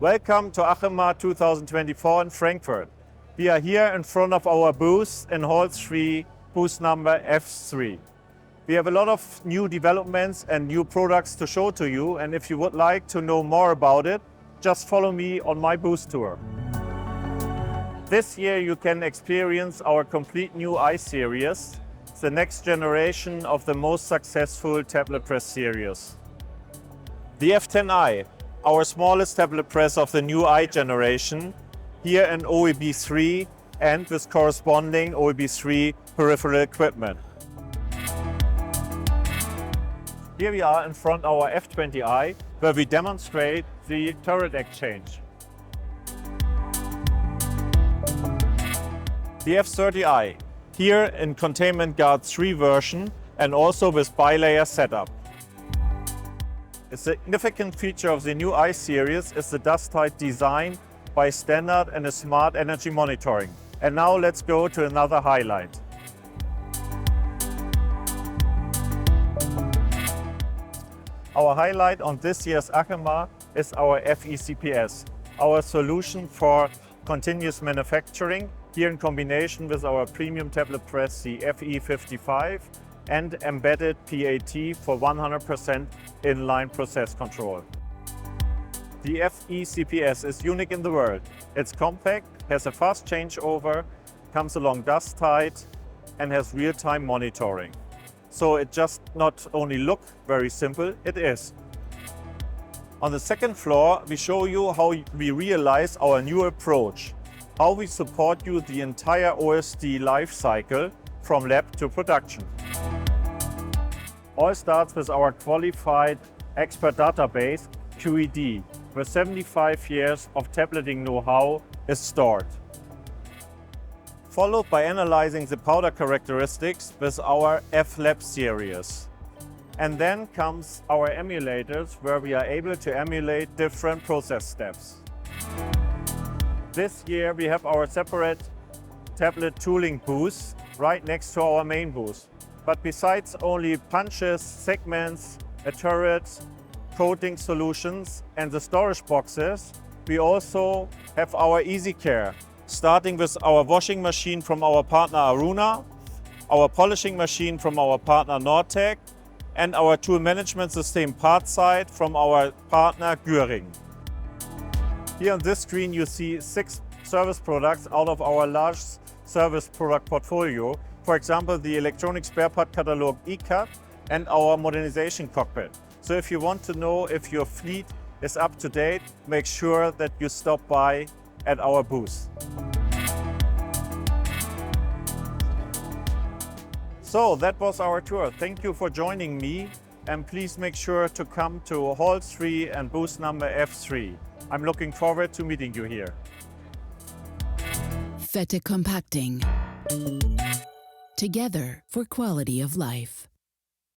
Welcome to ACHEMA 2024 in Frankfurt. We are here in front of our booth in Hall 3, booth number F3. We have a lot of new developments and new products to show to you, and if you would like to know more about it, just follow me on my booth tour. This year you can experience our complete new i-series, the next generation of the most successful tablet press series. The F10i, our smallest tablet press of the new i generation, here in OEB3 and with corresponding OEB3 peripheral equipment. Here we are in front of our F20i, where we demonstrate the turret exchange. The F30i, here in Containment Guard 3 version and also with bilayer setup. A significant feature of the new i-series is the dust-tight design by standard and a smart energy monitoring. And now let's go to another highlight. Our highlight on this year's ACHEMA is our FE-CPS, our solution for continuous manufacturing, here in combination with our premium tablet press, the FE55, and embedded PAT for 100% inline process control. The FE-CPS is unique in the world. It's compact, has a fast changeover, comes along dust tight, and has real-time monitoring. So it just not only looks very simple, it is. On the second floor, we show you how we realize our new approach, how we support you the entire OSD life cycle from lab to production. All starts with our qualified expert database, QED, where 75 years of tableting know-how is stored. Followed by analyzing the powder characteristics with our F-Lab series. And then comes our emulators, where we are able to emulate different process steps. This year we have our separate tablet tooling booth right next to our main booth. But besides only punches, segments, a turret, coating solutions and the storage boxes, we also have our easy care, starting with our washing machine from our partner Aruna, our polishing machine from our partner Nortec, and our tool management system PartSight from our partner Göring. Here on this screen you see 6 service products out of our large service product portfolio. For example, the electronic spare part catalog eCut and our modernization cockpit. So if you want to know if your fleet is up to date, make sure that you stop by at our booth. So that was our tour. Thank you for joining me, and please make sure to come to Hall 3 and booth number F3. I'm looking forward to meeting you here. Fette Compacting. Together for quality of life.